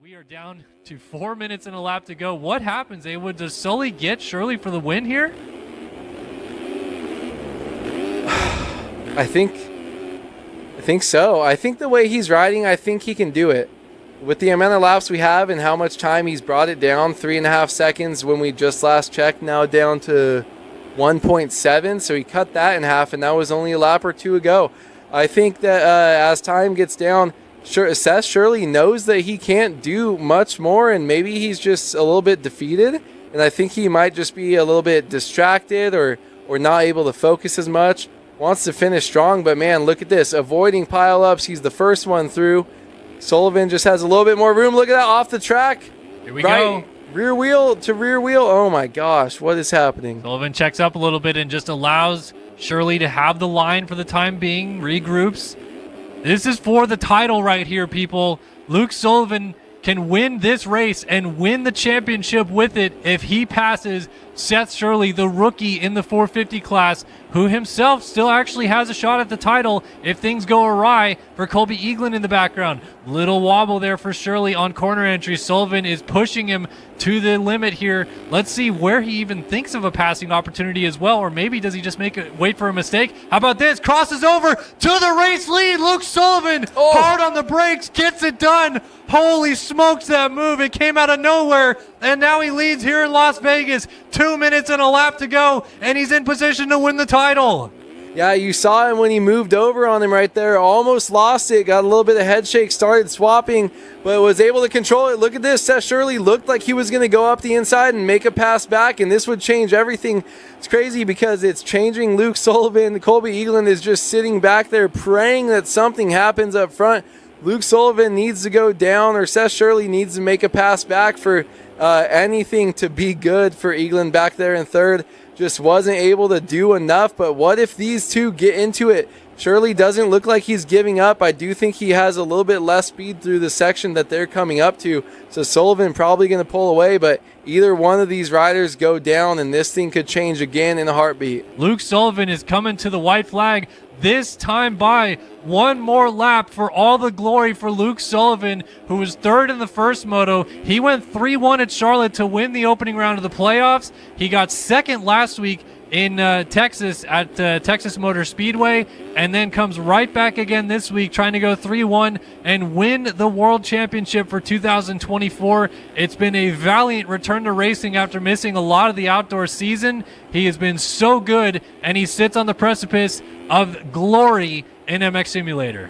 We are down to 4 minutes and a lap to go. What happens, Awood? Does Sully get Shirley for the win here? I think so. I think the way he's riding, I think he can do it. With the amount of laps we have and how much time he's brought it down, 3.5 seconds when we just last checked, now down to 1.7. So he cut that in half, and that was only a lap or two ago. I think that as time gets down, Seth Shirley knows that he can't do much more, and maybe he's just a little bit defeated. And I think he might just be a little bit distracted or not able to focus as much. Wants to finish strong, but man, look at this. Avoiding pileups. He's the first one through. Sullivan just has a little bit more room. Look at that off the track. Here we go. Rear wheel to rear wheel. Oh my gosh, what is happening? Sullivan checks up a little bit and just allows Shirley to have the line for the time being, regroups. This is for the title right here, people. Luke Sullivan can win this race and win the championship with it if he passes Seth Shirley, the rookie in the 450 class, who himself still actually has a shot at the title if things go awry for Colby Eaglin in the background. Little wobble there for Shirley on corner entry. Sullivan is pushing him to the limit here. Let's see where he even thinks of a passing opportunity as well, or maybe does he just wait for a mistake? How about this? Crosses over to the race lead. Luke Sullivan hard on the brakes, gets it done. Holy smokes, that move. It came out of nowhere, and now he leads here in Las Vegas. 2 minutes and a lap to go, and he's in position to win the title. Yeah, you saw him when he moved over on him right there. Almost lost it. Got a little bit of head shake, started swapping, but was able to control it. Look at this. Seth Shirley looked like he was going to go up the inside and make a pass back, and this would change everything. It's crazy because it's changing Luke Sullivan. Colby Eaglin is just sitting back there praying that something happens up front. Luke Sullivan needs to go down, or Seth Shirley needs to make a pass back for anything to be good for Eaglin back there in third. Just wasn't able to do enough. But what if these two get into it? Shirley doesn't look like he's giving up. I do think he has a little bit less speed through the section that they're coming up to. So Sullivan probably going to pull away, but either one of these riders go down and this thing could change again in a heartbeat. Luke Sullivan is coming to the white flag, this time by one more lap for all the glory for Luke Sullivan, who was third in the first moto. He went 3-1 at Charlotte to win the opening round of the playoffs. He got second last week in Texas at Texas Motor Speedway, and then comes right back again this week trying to go 3-1 and win the World Championship for 2024. It's been a valiant return to racing after missing a lot of the outdoor season. He has been so good, and he sits on the precipice of glory in MX Simulator.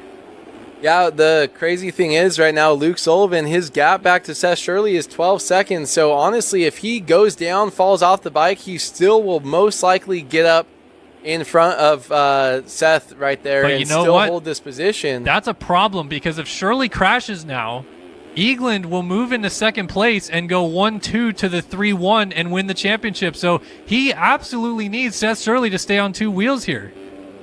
Yeah, the crazy thing is right now, Luke Sullivan, his gap back to Seth Shirley is 12 seconds. So honestly, if he goes down, falls off the bike, he still will most likely get up in front of Seth right there and still hold this position. That's a problem, because if Shirley crashes now, Eagland will move into second place and go 1-2 to the 3-1 and win the championship. So he absolutely needs Seth Shirley to stay on two wheels here.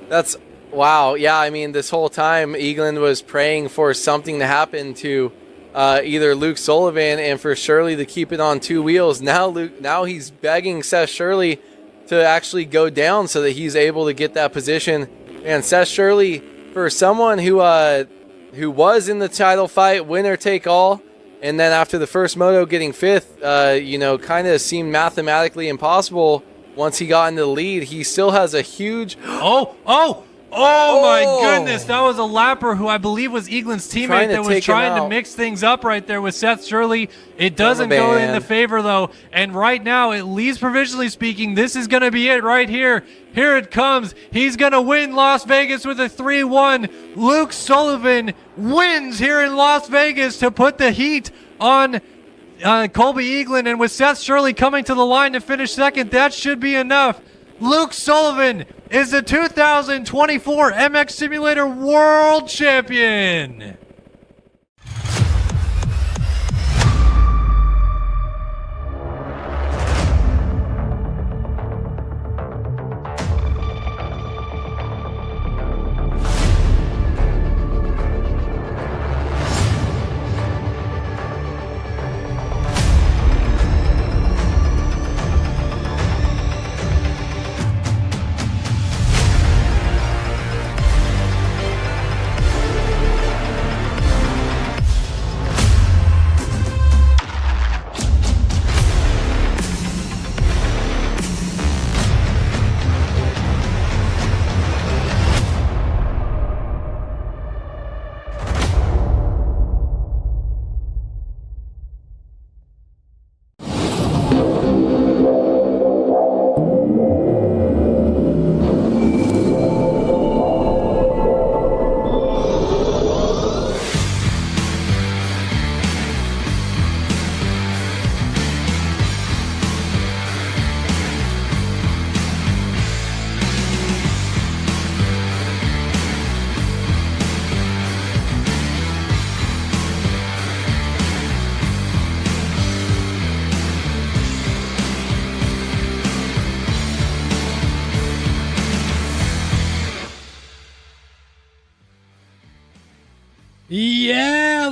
That's wow. Yeah, I mean, this whole time Eagland was praying for something to happen to either Luke Sullivan and for Shirley to keep it on two wheels. Now he's begging Seth Shirley to actually go down so that he's able to get that position. And Seth Shirley, for someone who was in the title fight, winner take all, and then after the first moto getting fifth, kind of seemed mathematically impossible once he got into the lead. He still has a huge Oh my goodness, that was a lapper who I believe was Eagland's teammate that was trying to mix things up right there with Seth Shirley. It doesn't go in the favor though, and right now, at least provisionally speaking, this is going to be it right here. Here it comes. He's going to win Las Vegas with a 3-1. Luke Sullivan wins here in Las Vegas to put the heat on Colby Eaglin, and with Seth Shirley coming to the line to finish second, that should be enough. Luke Sullivan is the 2024 MX Simulator World Champion.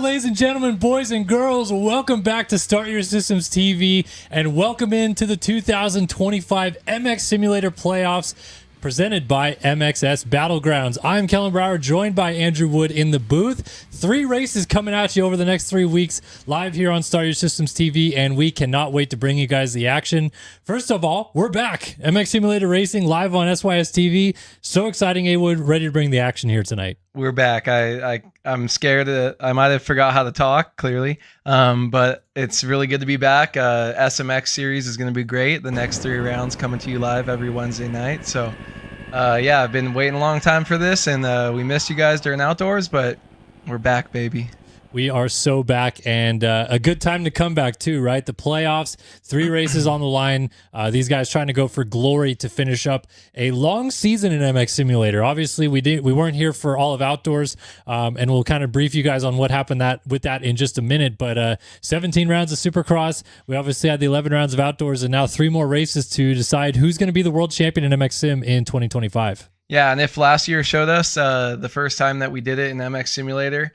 ladies and gentlemen, boys and girls. Welcome back to Start Your Systems TV, and welcome into the 2025 MX Simulator Playoffs presented by MXS Battlegrounds. I'm Kellen Brower, joined by Andrew Wood in the booth. 3 races coming at you over the next 3 weeks, live here on Start Your Systems TV, and we cannot wait to bring you guys the action. First of all, we're back. MX Simulator Racing live on SYS TV. So exciting, A Wood, ready to bring the action here tonight. We're back. I'm scared. I might have forgot how to talk, clearly, but it's really good to be back. SMX series is going to be great. The next 3 rounds coming to you live every Wednesday night. So, yeah, I've been waiting a long time for this, and we missed you guys during outdoors, but we're back, baby. We are so back, and a good time to come back too, right? The playoffs, 3 races on the line. These guys trying to go for glory to finish up a long season in MX Simulator. Obviously, we weren't here for all of outdoors, and we'll kind of brief you guys on what happened with that in just a minute. But 17 rounds of Supercross. We obviously had the 11 rounds of outdoors, and now 3 more races to decide who's going to be the world champion in MX Sim in 2025. Yeah, and if last year showed us the first time that we did it in MX Simulator,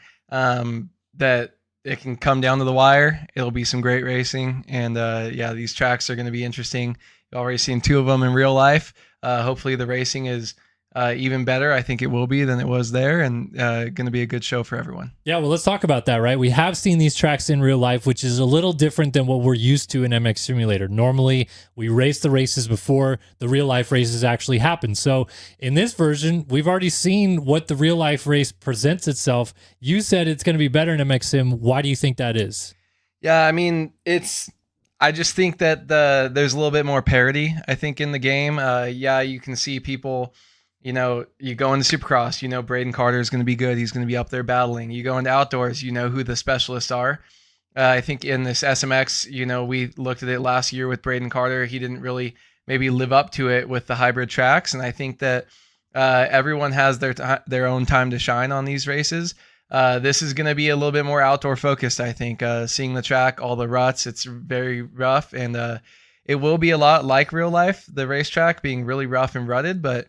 that it can come down to the wire. It'll be some great racing, and yeah, these tracks are going to be interesting. You've already seen 2 of them in real life. Hopefully the racing is even better. I think it will be than it was there, and going to be a good show for everyone. Yeah, well, let's talk about that, right? We have seen these tracks in real life, which is a little different than what we're used to in MX Simulator. Normally, we race the races before the real life races actually happen. So in this version, we've already seen what the real life race presents itself. You said it's going to be better in MX Sim. Why do you think that is? Yeah, I mean, I just think that there's a little bit more parity, I think, in the game. Yeah, you can see people. You know, you go into Supercross, you know Braden Carter is going to be good. He's going to be up there battling. You go into outdoors, you know who the specialists are. I think in this SMX, you know, we looked at it last year with Braden Carter. He didn't really maybe live up to it with the hybrid tracks. And I think that everyone has their own time to shine on these races. This is going to be a little bit more outdoor focused, I think. Seeing the track, all the ruts, it's very rough. And it will be a lot like real life, the racetrack being really rough and rutted. But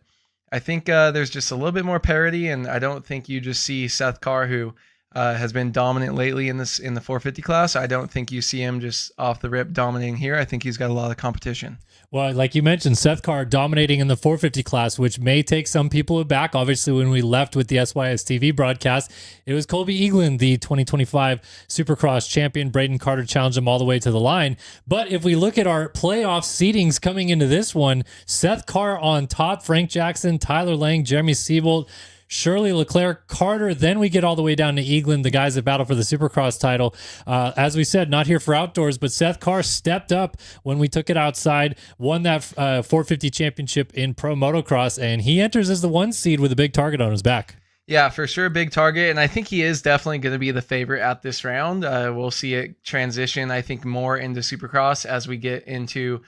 I think there's just a little bit more parity, and I don't think you just see Seth Carr, who has been dominant lately in the 450 class. I don't think you see him just off the rip dominating here. I think he's got a lot of competition. Well, like you mentioned, Seth Carr dominating in the 450 class, which may take some people aback. Obviously, when we left with the SYS TV broadcast, it was Colby Eaglin, the 2025 Supercross champion. Braden Carter challenged him all the way to the line. But if we look at our playoff seedings coming into this one, Seth Carr on top, Frank Jackson, Tyler Lang, Jeremy Siebold, Shirley Leclerc, Carter. Then we get all the way down to Eaglin, the guys that battle for the Supercross title. As we said, not here for outdoors, but Seth Carr stepped up when we took it outside, won that 450 championship in pro motocross, and he enters as the 1 seed with a big target on his back. Yeah, for sure, big target, and I think he is definitely going to be the favorite at this round. We'll see it transition, I think, more into Supercross as we get into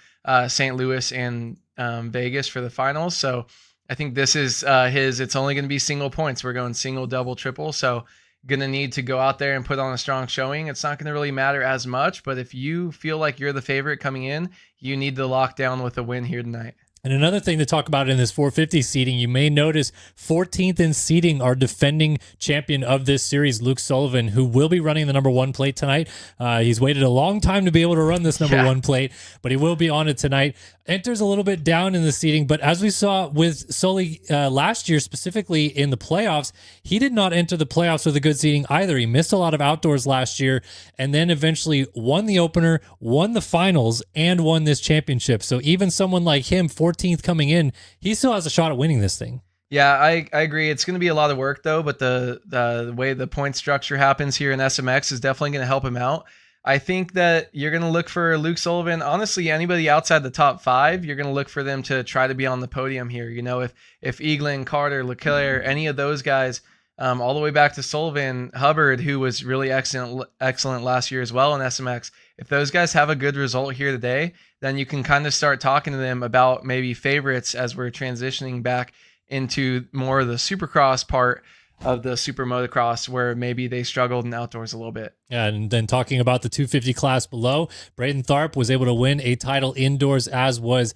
St. Louis and Vegas for the finals. So I think this is it's only going to be single points. We're going single, double, triple. So going to need to go out there and put on a strong showing. It's not going to really matter as much, but if you feel like you're the favorite coming in, you need to lock down with a win here tonight. And another thing to talk about in this 450 seating, you may notice 14th in seating, our defending champion of this series, Luke Sullivan, who will be running the number 1 plate tonight. He's waited a long time to be able to run this number 1 plate, but he will be on it tonight. Enters a little bit down in the seating, but as we saw with Sully last year, specifically in the playoffs, he did not enter the playoffs with a good seating either. He missed a lot of outdoors last year, and then eventually won the opener, won the finals, and won this championship. So even someone like him, 14th coming in, he still has a shot at winning this thing. Yeah, I agree. It's going to be a lot of work, though, but the way the point structure happens here in SMX is definitely going to help him out. I think that you're going to look for Luke Sullivan. Honestly, anybody outside the top 5, you're going to look for them to try to be on the podium here. You know, if Eaglin, Carter, Leclerc, any of those guys, all the way back to Sullivan, Hubbard, who was really excellent last year as well in SMX, if those guys have a good result here today, then you can kind of start talking to them about maybe favorites as we're transitioning back into more of the Supercross part of the super motocross, where maybe they struggled in outdoors a little bit. And then talking about the 250 class below, Braden Tharp was able to win a title indoors, as was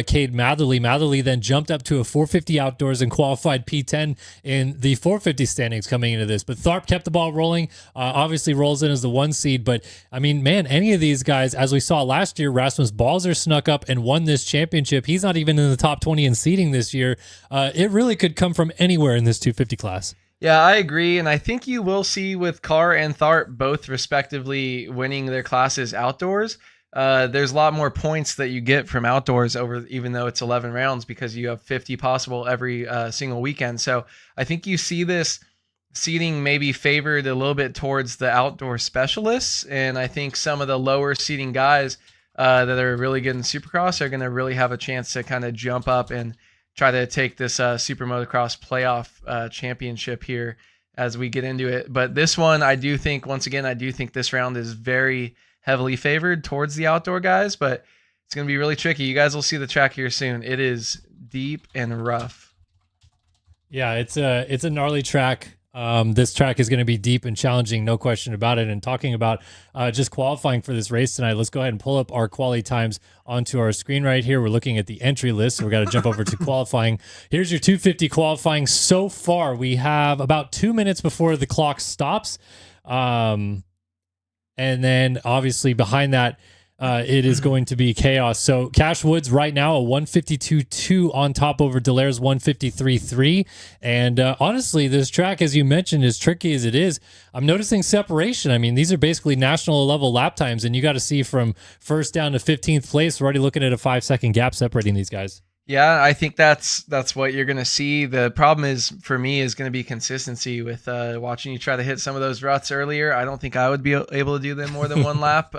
Cade Matherly. Matherly then jumped up to a 450 outdoors and qualified P10 in the 450 standings coming into this. But Tharp kept the ball rolling, obviously rolls in as the 1 seed. But, I mean, man, any of these guys, as we saw last year, Rasmus Balzer snuck up and won this championship. He's not even in the top 20 in seeding this year. It really could come from anywhere in this 250 class. Yeah, I agree. And I think you will see with Carr and Tharp both respectively winning their classes outdoors. There's a lot more points that you get from outdoors over, even though it's 11 rounds, because you have 50 possible every single weekend. So I think you see this seeding maybe favored a little bit towards the outdoor specialists. And I think some of the lower seeding guys that are really good in Supercross are going to really have a chance to kind of jump up and try to take this Super Motocross playoff championship here as we get into it. But this one, I do think this round is very heavily favored towards the outdoor guys, but it's going to be really tricky. You guys will see the track here soon. It is deep and rough. Yeah, it's a gnarly track. This track is going to be deep and challenging, no question about it. And talking about just qualifying for this race tonight, let's go ahead and pull up our quali times onto our screen right here. We're looking at the entry list, so we got to jump over to qualifying. Here's your 250 qualifying so far. We have about 2 minutes before the clock stops. And then obviously behind that, it is going to be chaos. So Cash Woods right now a 152.2 on top over Delaire's 153.3. And honestly, this track, as you mentioned, as tricky as it is, I'm noticing separation. I mean, these are basically national level lap times, and you got to see from first down to 15th place, we're already looking at a 5-second gap separating these guys. Yeah, I think that's what you're going to see. The problem is, for me, is going to be consistency with watching you try to hit some of those ruts earlier. I don't think I would be able to do them more than one lap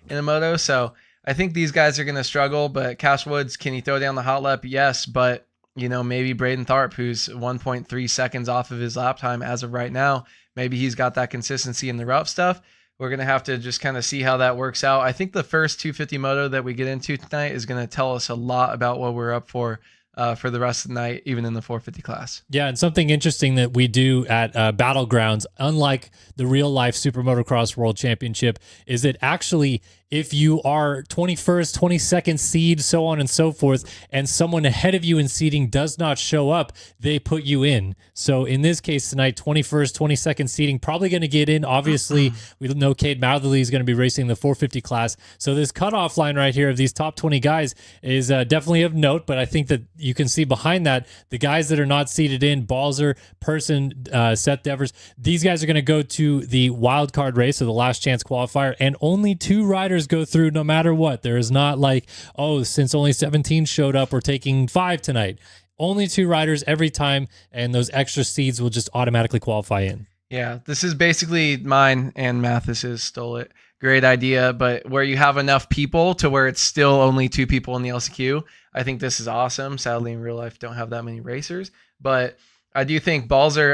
in a moto. So I think these guys are going to struggle, but Cash Woods, can he throw down the hot lap? Yes, but maybe Braden Tharp, who's 1.3 seconds off of his lap time as of right now, maybe he's got that consistency in the rough stuff. We're going to have to just kind of see how that works out. I think the first 250 moto that we get into tonight is going to tell us a lot about what we're up for the rest of the night, even in the 450 class. Yeah, and something interesting that we do at Battlegrounds, unlike the real life Super Motocross World Championship, is that actually if you are 21st, 22nd seed, so on and so forth, and someone ahead of you in seeding does not show up, they put you in. So in this case tonight, 21st, 22nd seeding, probably going to get in. Obviously, we know Cade Matherly is going to be racing the 450 class. So this cutoff line right here of these top 20 guys is definitely of note, but I think that you can see behind that, the guys that are not seeded in, Balzer, Person, Seth Devers, these guys are going to go to the wild card race, or the last chance qualifier, and only 2 riders go through no matter what. There is not like, oh, since only 17 showed up, we're taking 5 tonight. Only 2 riders every time, and those extra seeds will just automatically qualify in. Yeah, this is basically mine and Mathis's stole it. Great idea, but where you have enough people to where it's still only 2 people in the LCQ, I think this is awesome. Sadly, in real life, don't have that many racers, but I do think Balzer,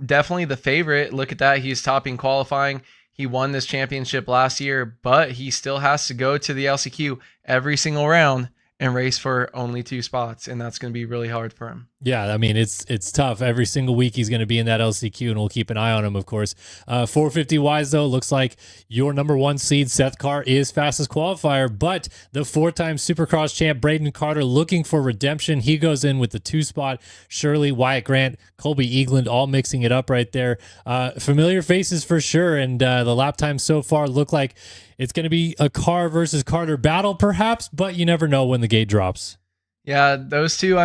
definitely the favorite. Look at that. He's topping qualifying. He won this championship last year, but he still has to go to the LCQ every single round and race for only 2 spots, and that's going to be really hard for him. Yeah, it's tough. Every single week he's going to be in that LCQ, and we'll keep an eye on him, of course. 450 wise, though, looks like your number 1 seed, Seth Carr, is fastest qualifier, but the 4-time Supercross champ, Braden Carter, looking for redemption. He goes in with the 2 spot. Shirley, Wyatt Grant, Colby Eagland, all mixing it up right there. Familiar faces for sure, and the lap times so far look like it's going to be a Carr versus Carter battle, perhaps, but you never know when the gate drops. Yeah, those two,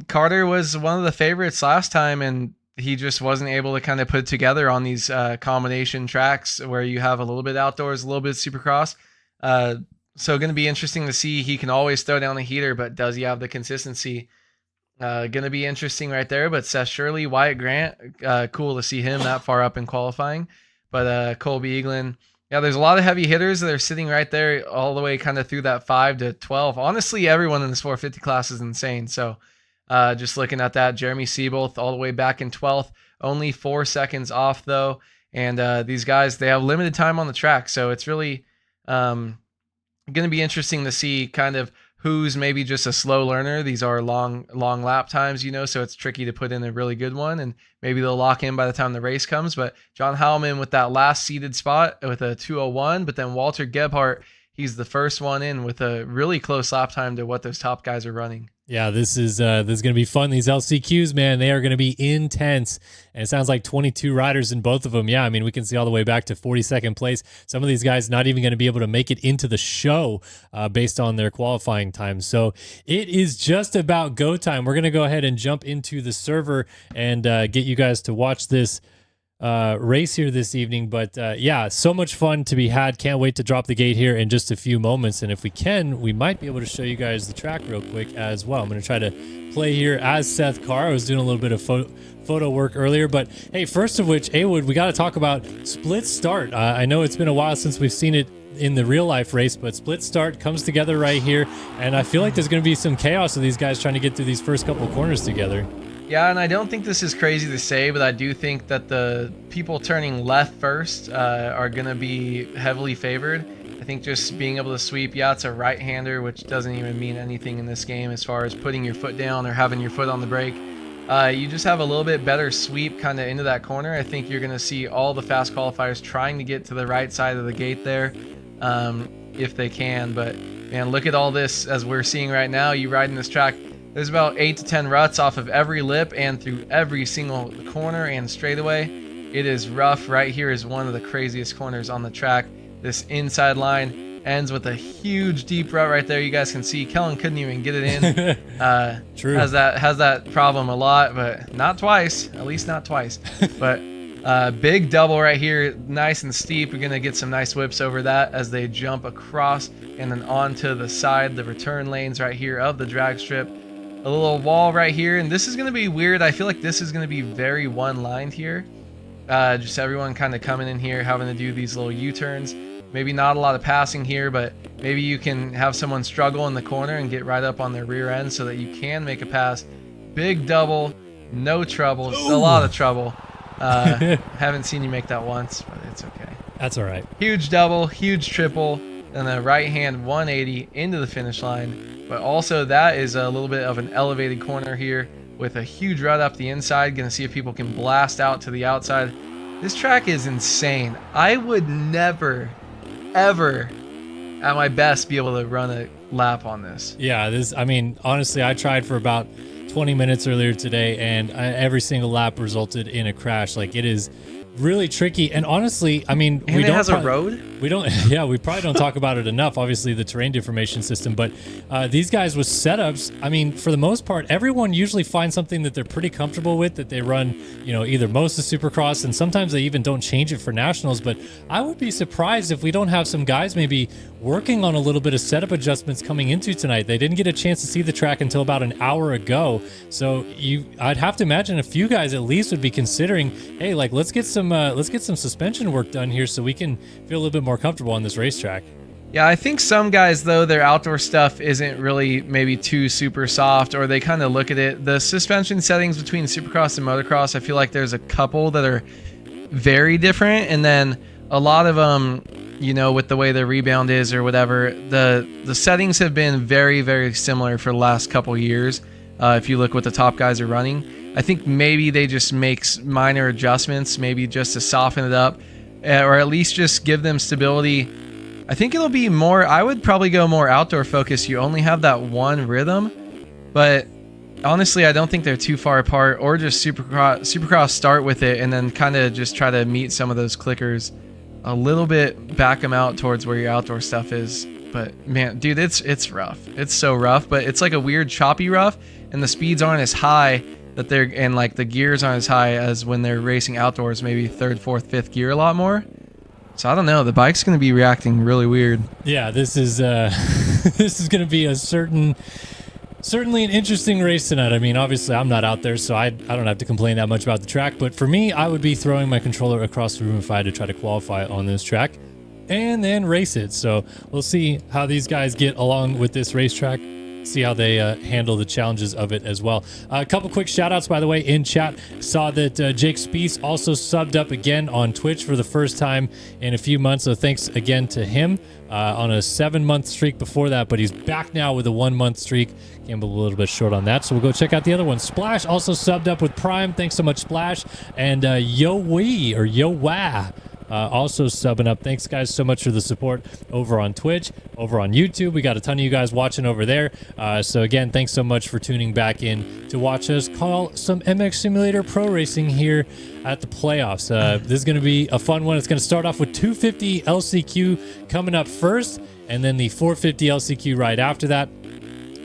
Carter was one of the favorites last time, and he just wasn't able to kind of put it together on these combination tracks where you have a little bit outdoors, a little bit Supercross. So going to be interesting to see. He can always throw down a heater, but does he have the consistency? Going to be interesting right there. But Seth Shirley, Wyatt Grant, cool to see him that far up in qualifying. But Colby Eagland, yeah, there's a lot of heavy hitters that are sitting right there all the way kind of through that 5 to 12. Honestly, everyone in this 450 class is insane. So just looking at that, Jeremy Seabolt all the way back in 12th, only 4 seconds off though. And these guys, they have limited time on the track. So it's really going to be interesting to see kind of who's maybe just a slow learner. These are long lap times, you know, so it's tricky to put in a really good one, and maybe they'll lock in by the time the race comes. But John Howman with that last seeded spot with a 2:01, but then Walter Gebhardt, he's the first one in with a really close lap time to what those top guys are running. Yeah, this is going to be fun. These LCQs, man, they are going to be intense. And it sounds like 22 riders in both of them. Yeah, I mean, we can see all the way back to 42nd place. Some of these guys not even going to be able to make it into the show based on their qualifying time. So it is just about go time. We're going to go ahead and jump into the server and get you guys to watch this race here this evening. But yeah, so much fun to be had. Can't wait to drop the gate here in just a few moments, and if we can, we might be able to show you guys the track real quick as well. I'm going to try to play here as Seth Carr. I was doing a little bit of photo work earlier, but hey, first of which, Awood, we got to talk about split start. I know it's been a while since we've seen it in the real life race, but split start comes together right here, and I feel like there's going to be some chaos of these guys trying to get through these first couple of corners together. Yeah, and I don't think this is crazy to say, but I do think that the people turning left first are going to be heavily favored. I think just being able to sweep, yeah, it's a right-hander, which doesn't even mean anything in this game as far as putting your foot down or having your foot on the brake. You just have a little bit better sweep kind of into that corner. I think you're going to see all the fast qualifiers trying to get to the right side of the gate there if they can. But, man, look at all this as we're seeing right now. You riding this track. There's about 8 to 10 ruts off of every lip and through every single corner and straightaway. It is rough. Right here is one of the craziest corners on the track. This inside line ends with a huge deep rut right there. You guys can see Kellen couldn't even get it in. True. Has that problem a lot, but not twice. At least not twice. But big double right here, nice and steep. We're gonna get some nice whips over that as they jump across and then onto the side, the return lanes right here of the drag strip. A little wall right here, and this is going to be weird. I feel like this is going to be very one-lined here. Just everyone kind of coming in here, having to do these little U-turns. Maybe not a lot of passing here, but maybe you can have someone struggle in the corner and get right up on their rear end so that you can make a pass. Big double, no trouble, a lot of trouble. Haven't seen you make that once, but it's okay. That's all right. Huge double, huge triple, and a right-hand 180 into the finish line. But also that is a little bit of an elevated corner here with a huge rut up the inside. Gonna see if people can blast out to the outside. This track is insane. I would never, ever, at my best, be able to run a lap on this. Yeah, I mean, honestly, I tried for about 20 minutes earlier today, and every single lap resulted in a crash. Like, it is really tricky, and honestly, I mean, and it has a road. We don't, yeah, we probably don't talk about it enough. Obviously, the terrain deformation system, but these guys with setups, I mean, for the most part, everyone usually finds something that they're pretty comfortable with that they run, you know, either most of Supercross, and sometimes they even don't change it for nationals. But I would be surprised if we don't have some guys maybe working on a little bit of setup adjustments coming into tonight. They didn't get a chance to see the track until about an hour ago, so I'd have to imagine a few guys at least would be considering, hey, like let's get some suspension work done here so we can feel a little bit more comfortable on this racetrack. Yeah, I think some guys, though, their outdoor stuff isn't really maybe too super soft, or they kind of look at it. The suspension settings between Supercross and Motocross, I feel like there's a couple that are very different, and then a lot of them, you know, with the way the rebound is or whatever, the settings have been very, very similar for the last couple years. If you look what the top guys are running, I think maybe they just make minor adjustments, maybe just to soften it up, or at least just give them stability. I think it'll be more, I would probably go more outdoor focus. You only have that one rhythm, but honestly, I don't think they're too far apart, or just Supercross start with it and then kind of just try to meet some of those clickers a little bit, back them out towards where your outdoor stuff is. But man, dude, it's rough. It's so rough, but it's like a weird choppy rough, and the speeds aren't as high that they're, and like the gears aren't as high as when they're racing outdoors, maybe third, fourth, fifth gear a lot more. So I don't know. The bike's going to be reacting really weird. Yeah, this is this is going to be a certainly an interesting race tonight. I mean, obviously I'm not out there, so I don't have to complain that much about the track. But for me, I would be throwing my controller across the room if I had to try to qualify on this track and then race it. So we'll see how these guys get along with this racetrack. see how they handle the challenges of it as well. A couple quick shout outs, by the way, in chat. Saw that Jake Spees also subbed up again on Twitch for the first time in a few months. So thanks again to him on a 7-month streak before that, but he's back now with a 1-month streak. Came a little bit short on that. So we'll go check out the other one. Splash also subbed up with Prime. Thanks so much, Splash. And Yo Wah. Also subbing up. Thanks, guys, so much for the support over on Twitch, over on YouTube. We got a ton of you guys watching over there. So, again, thanks so much for tuning back in to watch us call some MX Simulator Pro Racing here at the playoffs. This is going to be a fun one. It's going to start off with 250 LCQ coming up first, and then the 450 LCQ right after that.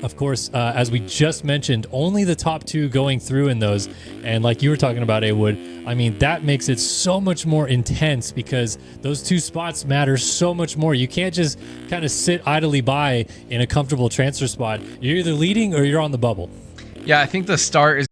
Of course, as we just mentioned, only the top 2 going through in those. And like you were talking about, A-Wood, I mean, that makes it so much more intense because those 2 spots matter so much more. You can't just kind of sit idly by in a comfortable transfer spot. You're either leading or you're on the bubble. Yeah, I think the start is